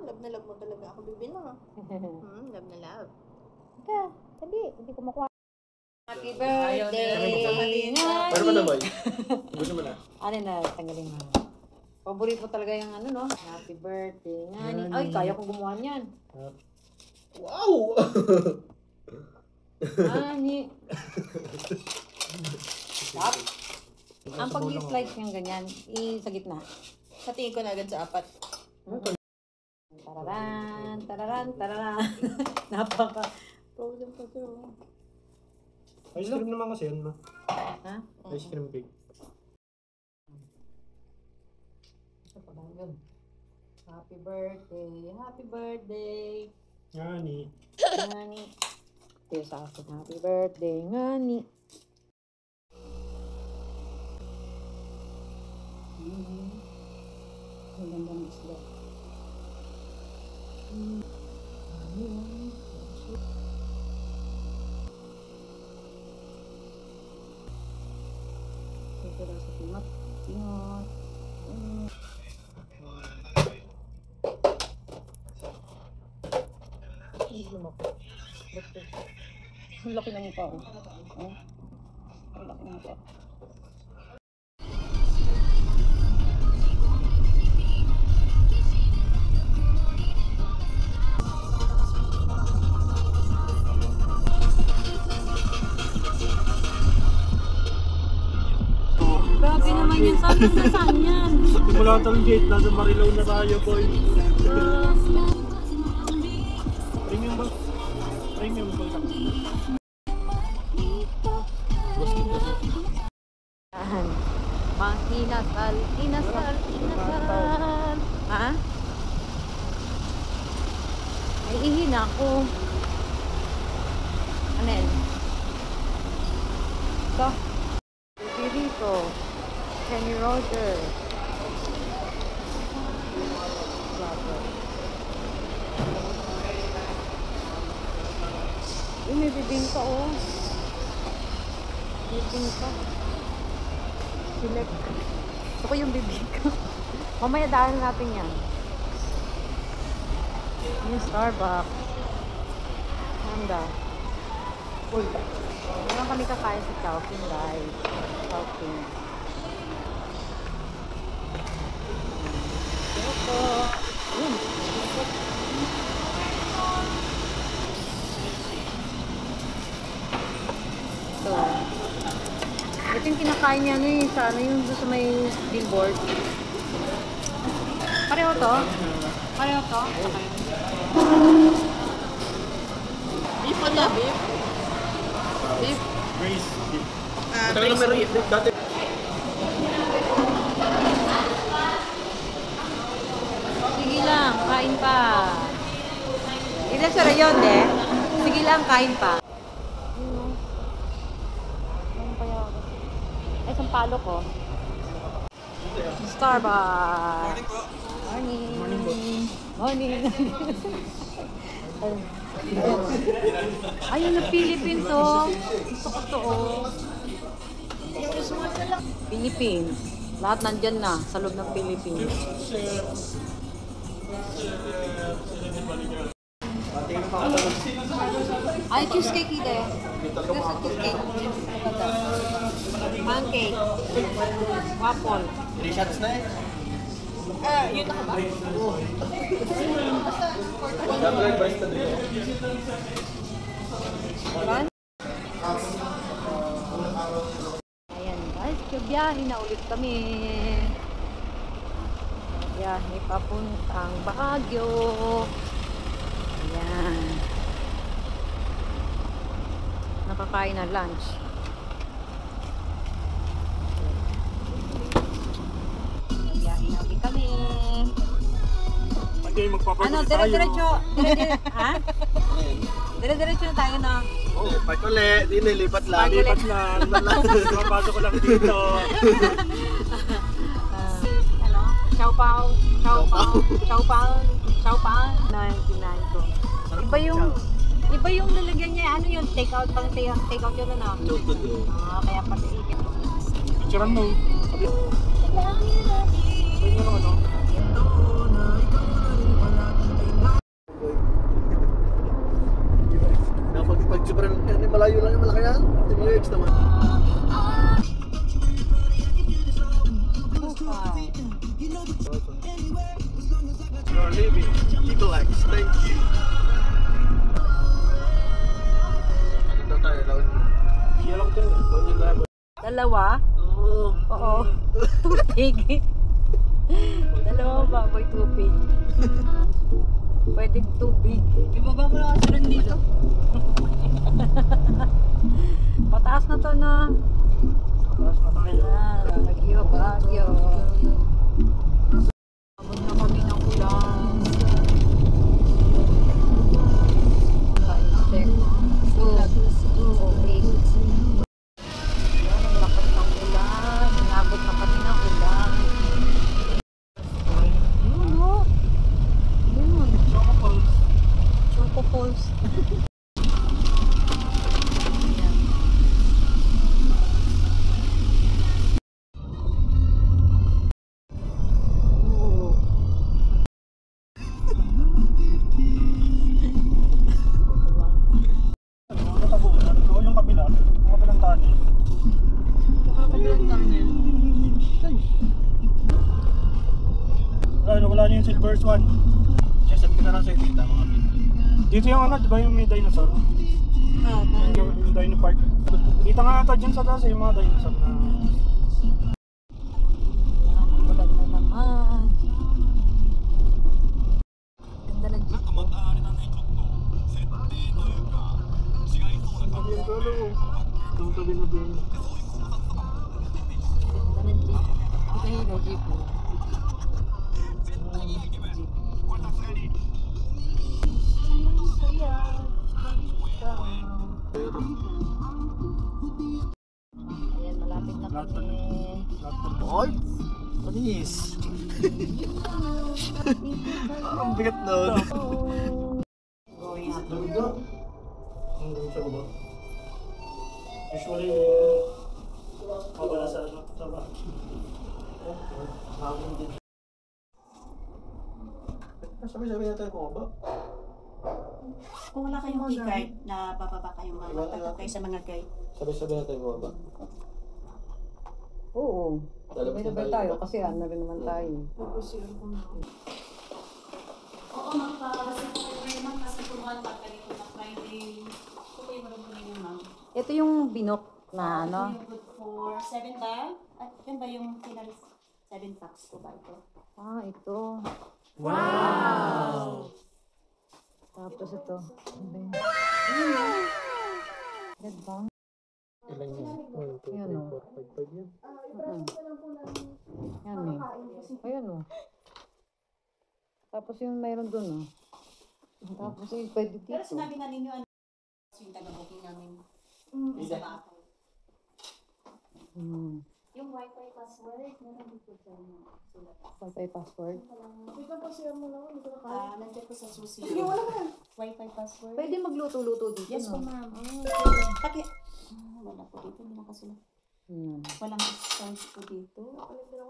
love na love mo talaga ako, bibi na. Love na love. Ika, hindi ko makuha. Happy birthday! Ano ba na, boy? Gusto mo na? Ano na, tanggalin mo. Paborito talaga yung ano, no? Happy birthday. Ngani. Ay, kaya kong gumawa niyan. Wow! Ngani. Stop. Ang pag-slice niyang ganyan, sa gitna. Sa tingin ko na agad sa 4. Tararan. Napaka. Frozen pa siya. Ice cream naman kasi yan, ma. Ha? Ice cream cake. Ito pa lang yun. Happy birthday. Happy birthday. Ngani. Ngani. Ito sa akin. Happy birthday. Ngani. Ang ganda ng isla. Ito lang sa timat. Tingot. Ang laki na mukha ko. Ang laki na mukha. Grabe naman yan. Saan yan? Simula tayong gate, nasa Marilao na tayo, boy. Premium ba? Premium ba? Inasal. Ha? Ay, ihin ako. Ano yan? Ito. Dito. Kenny Roger. May bibingka, oh. Bibingka. Silek. Gusto ko yung bibingka. Mamaya dahil natin yan. Yung Starbucks. Handa. Uy. Meron kami kakain sa Chowking, guys. Chowking. Ito. Ito yung kinakain niya ano yung sa ano yung doon sa may billboard. Pareho to? Pareho to? Beef po to, beef. Beef. Braised beef. Braised beef. Dati. Sige lang, kain pa. Ilan sa rayon, eh? Sige lang, kain pa. Ay, sampalo ko. Starbucks. Morning po. Morning. Morning. Ayun na Philippines, oh. Gusto ko to, oh. Philippines. Lahat nandyan na sa loob ng Philippines. Ay, cheesecake ito. Gusto cheesecake. Pancake. Waffle. 3 shots na eh. Yun na ka ba? Double barista din. Ayan guys, biyahe na ulit kami. Biyahe papuntang Baguio. Ayan. Nakakain na lunch. Biyahe na ulit kami. Hindi, magpapagulit Ano, tayo. dire-diretso. Ha? Dire-diretso na tayo na. Oo, park ulit. Di nilipat lang. Park ulit. Lipat lang. Mapasok ko lang dito. Ano? Chow Pao. Chow Pao. Chow Pao. Chow Pao. 99 ko. Iba yung lalagyan niya. Ano yun? Take out pang take out yun na. Kaya pati ikit. Picturean mo. Sabi nyo ano? Thank you. Ano tayo? Laon mo. Iya lang din. Laon yung gaya. Dalawa? Oo. Oo. Tubig. Dalawa baboy tubig. Pwede tubig. Ibaba mo na kasi rin dito. Pataas na to na. Taas na tayo. Bagyo, bagyo. Abot na kami ng ulan. Check. Tubig. Yan, ang lakas ng ulan. Inabot na kami ng ulan. Yun o. Yun. Choco Falls. Choco Falls. Yung kabila. Yung kabilang tunnel. Kabilang tunnel. Wala niyo yung Silver Swan. Sasad ka na lang sa itita mga pin. Dito yung ano, di ba yung may dinosaur? Yung dino park. Kita nga ata dyan sa taas yung mga dinosaur na... Ulan na naman. Ganda ng jeep. Sabi yung tolo ko. Itong tabi na din. Ganda ng jeep. Ito yung jeep. Ayan, malapit na kami. Oy! Panis! Ang bigat nun. Going up. Daga. Ang siya ba? Usually, mabala sa ano, sa ba? Hangin din. Sabi-sabi natin kung ba? Kung wala kayong key card na bababa kayong mga kayo sa mga guide. Sabi-sabi natin kung ba? Oo. Sabay-sabay tayo kasi ano rin naman tayo. Oo, magpapasok ko kayo ma'am kasi kumuhan pa ganito na Friday. Kung kayo marunong yun ma'am. Ito yung binok na ano. Ito yung good for 7 ba? At yan ba yung final 7 packs ko ba ito? Ah, ito. Wow! Tapos ito. Red bang? Ilan yun? 1, 2, 3, Ayan, 4, 5, 5 yan. Yan eh. Ayan o. Tapos yung mayroon dun o. Tapos yung pwede Pero dito. sinabi na ninyo ano yung taga-booking namin sa bahay. Yung Wi-Fi password, meron dito sa sulat. Wi-Fi password. Nandiyan po sa susi. Wi-Fi password. Pwede magluto-luto dito, Yes po no? ma'am. Wala po dito, hindi nakasulat. Walang start po dito.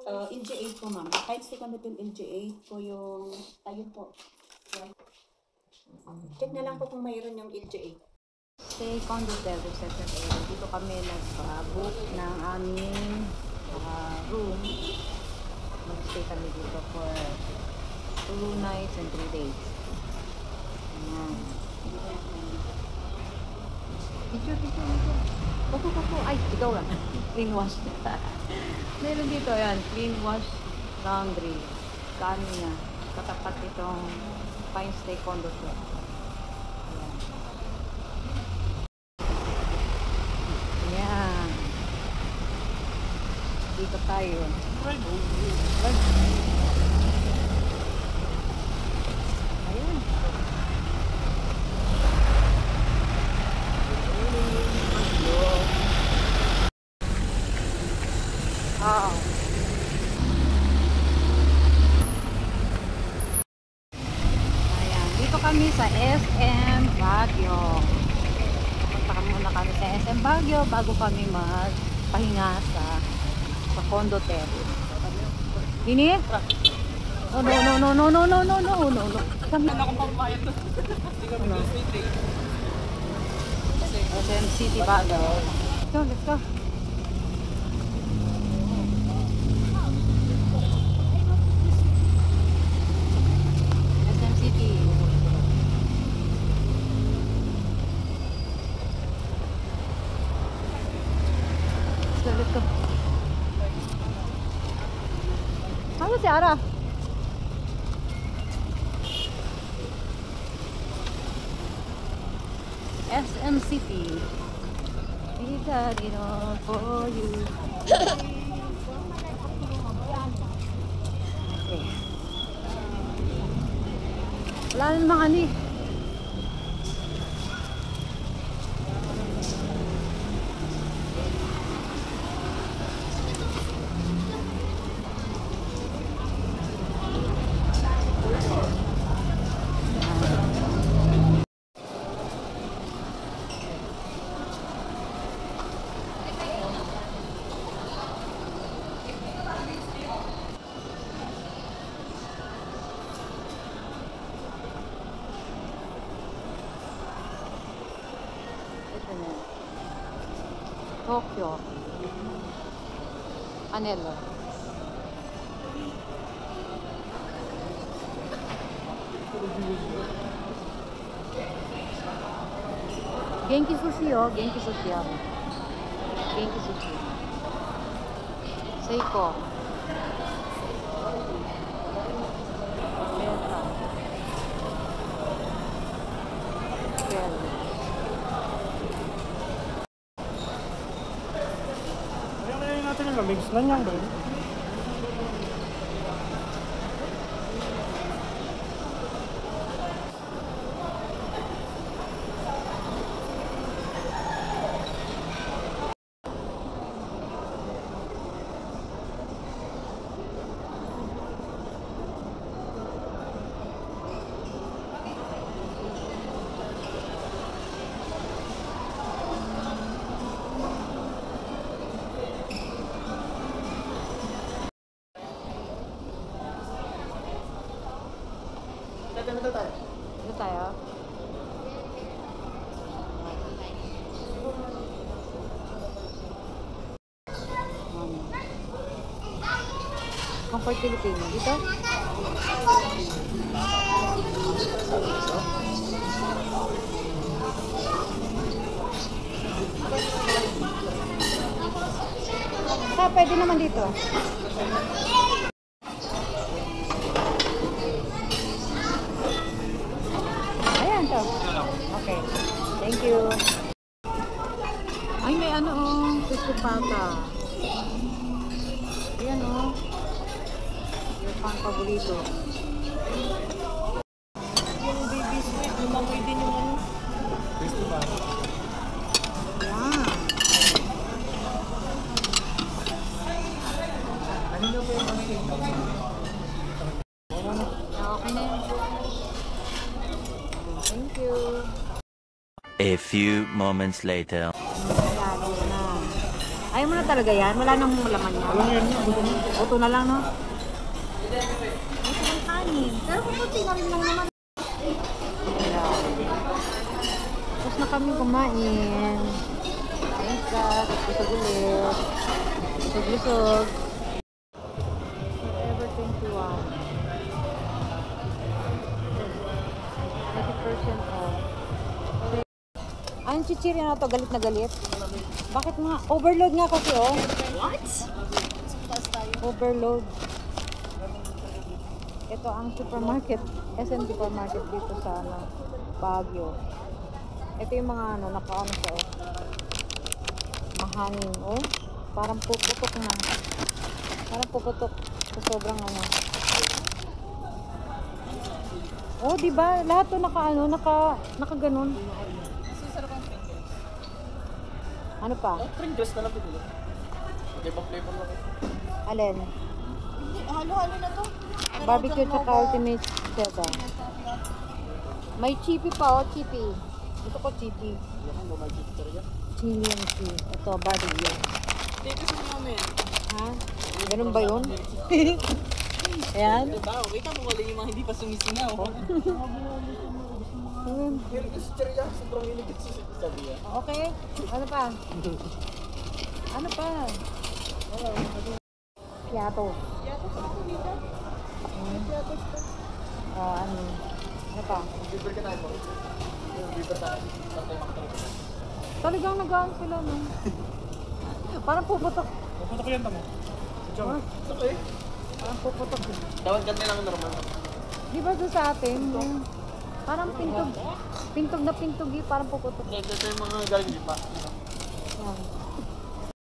LG8 po ma'am. Kahit stick on yung LG8 po yung, ayun po. Check na lang po kung mayroon yung LG8. Stay condo service sector area. Dito kami nag-book ng aming room. Mag-stay kami dito for 2 nights and 3 days. Ayan. Picture. Kuku. Ay, ikaw lang. Clean wash. Meron dito yan. Clean wash laundry. Kano niya. Katapat itong Pine Stay Condo Club. Ayan. Dito tayo. Ayan. Wow. Ayan. Dito kami sa SM Baguio. Punta muna kami sa SM Baguio bago kami magpahinga sa condo terrace. Ini? Oh, no. Kami na akong pagbayad. SM City Baguio. Let's go. SM City. Asa si Ara? SM City. We got it all for you. Okay. Wala na namang ani. Tokyo. Anelo. Genki Sushi oh, Genki Sushi ah. Genki Sushi. Seiko. Beta. Bell. Ayaw natin yung lamig. Nanyang ba yun? Dito tayo. Comfort Filipino. Dito? Pwede naman dito. Ayan to. Okay. Thank you. Ay, may ano oh. Gusto pata. Ayan oh. Yung pang paborito. Yung baby sweet, lumamoy din yung ano. Gusto ba? Ayan. Okay na yun. Thank you. A few moments later. Lalo na. Ayaw mo na talaga yan? Wala nang laman yan? Alam mo yan, gusto mo? Auto na lang, no? Ito ang kanin. Pero puputi na rin lang naman. Ayan. Tapos na kami kumain. Thanks God. Busog ulit. Busog-busog. Forever 21. 30% off. Ay, yung chichirya na to, galit na galit. Bakit nga? Overload nga kasi, oh. What? Overload. Ito ang supermarket, SM supermarket dito sa ano, Baguio. Ito yung mga ano, nakaano siya, oh. Mahangin, oh. Parang puputok na. Parang puputok sa sobrang ano. Oh, di ba? Lahat to naka ano, naka ganun. Ano pa? Pringles na lang pinili. Hindi ba flavor lang? Alin? Hindi, halo-halo na to. Barbecue tsaka ultimate cheddar. May chippy pa, oh, chippy. Ito ko chippy. Chili and cheese. Ito, barbecue. Hindi kasi namin. Ha? Ganun ba yun? Ayan. Diba? Wait mo wala yung mga hindi pa sumisingaw. Pero kasi cherry sobrang iligit sa sabi niya. Okay. Ano pa? Ano pa? Piatos. Yatos ako dito. Yatos to. Oh, ano? Ano pa? Liver ka tayo mo. Liver tayo. Tatay makatulog. Talagang nagaan sila, no? Parang puputok. Pupunta ko yan tamo. Diyan. Ah, Okay. Parang puputok. Dapat ganyan lang normal. Di ba doon sa atin? Parang pintog. Pintog na pintog eh. Parang puputok. Ito yung mga galing di pa. Yan.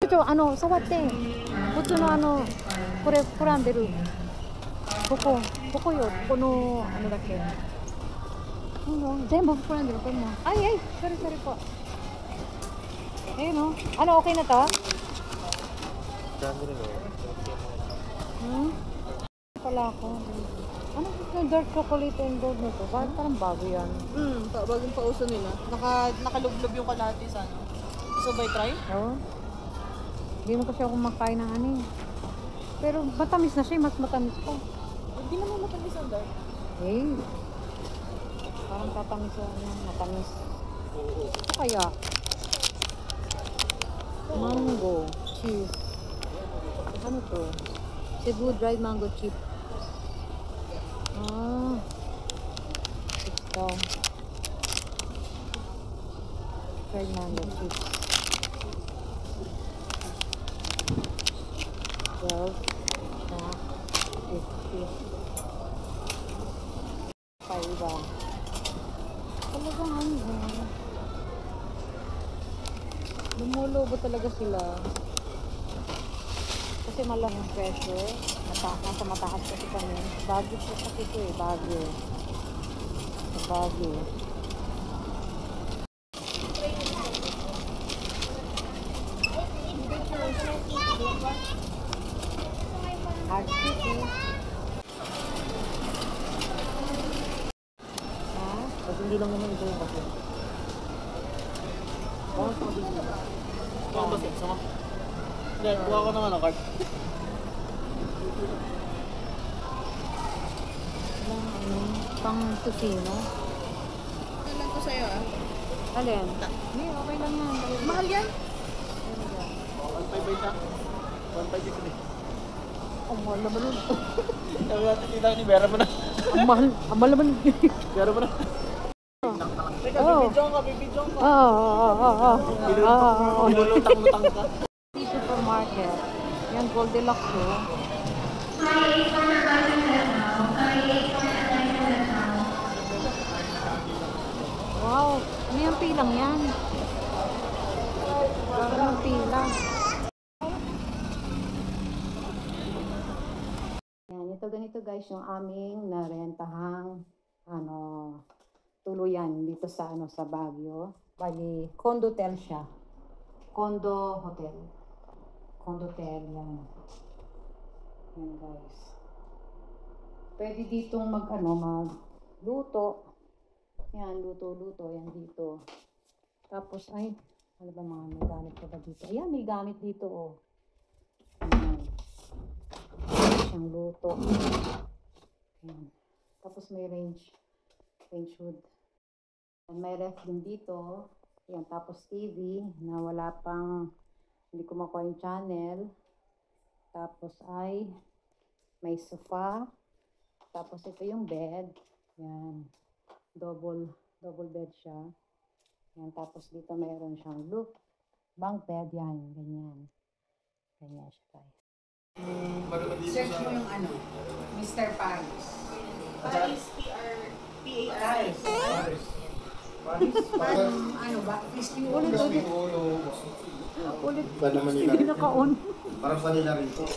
Ito, ano, sawate. Putso no, ano, kuranderu. Koko yo. Kono, ano da ke. Ano, zenbu kuranderu ko mo. Ay, sorry po. Ayun no. Ano, okay na to? Pala ako. Ano yung dark chocolate and gold nito? Bakit parang bago yan? Bagong pauso nila. Nakalublob yung kalahati sa ano. So, by try? Oo. Hindi mo kasi ako makain ng ano eh. Pero matamis na siya, mas matamis pa. Hindi naman matamis ang dark. Eh. Parang tatamis sa ano, matamis. Ito kaya? Mango, cheese. Ano to? Cebu dried mango chip. Ito. Dried mango chips. 12 na 50. Paiba. Talagang ano. Lumulobo talaga sila. Kasi malang yung pressure. Nasa mataas kasi kami. Bago po kasi ito eh. Bago. Hard cookie. Kasi hindi lang naman ito yung kasi. Ano ba siya? Sama? Hindi, kuha ko naman ang card. Pang tusino. Ano lang to sa'yo ah? Alin? Hindi, okay lang yan. Mahal yan? 1.5 ba isa? 1.5 isa eh. Ang mahal naman nun. Sabi natin tita ni Vera mo na. Ang mahal naman. Vera mo na. Teka, bibidyon ka. Oo. Nilulutang-lutang ka. Supermarket. Yan, Goldilocks oh. Wow, ano yung pilang yan? Ano yung pilang? Yan, ganito guys yung aming narentahang tuluyan dito sa sa Baguio. Bali, condotel siya. Condo hotel. Condotel yan. Yan guys. Pwede ditong magluto. Yan, luto-luto. Yan dito. Tapos, ano ba mga may gamit pa ba dito? Ayan, may gamit dito, oh. Ayan. Siyang luto. Ayan. Tapos may range hood. And may ref din dito. Ayan, tapos TV na wala pang, hindi ko makuha yung channel. Tapos ay, may sofa. Tapos ito yung bed. Yan. Double bed siya. Yan. Tapos dito mayroon siyang bunk bed. Yan. Ganyan. Ganyan siya guys. Search mo yung Mr. Paris. Paris, P-A-R-I-S. Crispy Ulit. Ba naman nila? Hindi naka-on. Parang pa nila rin to.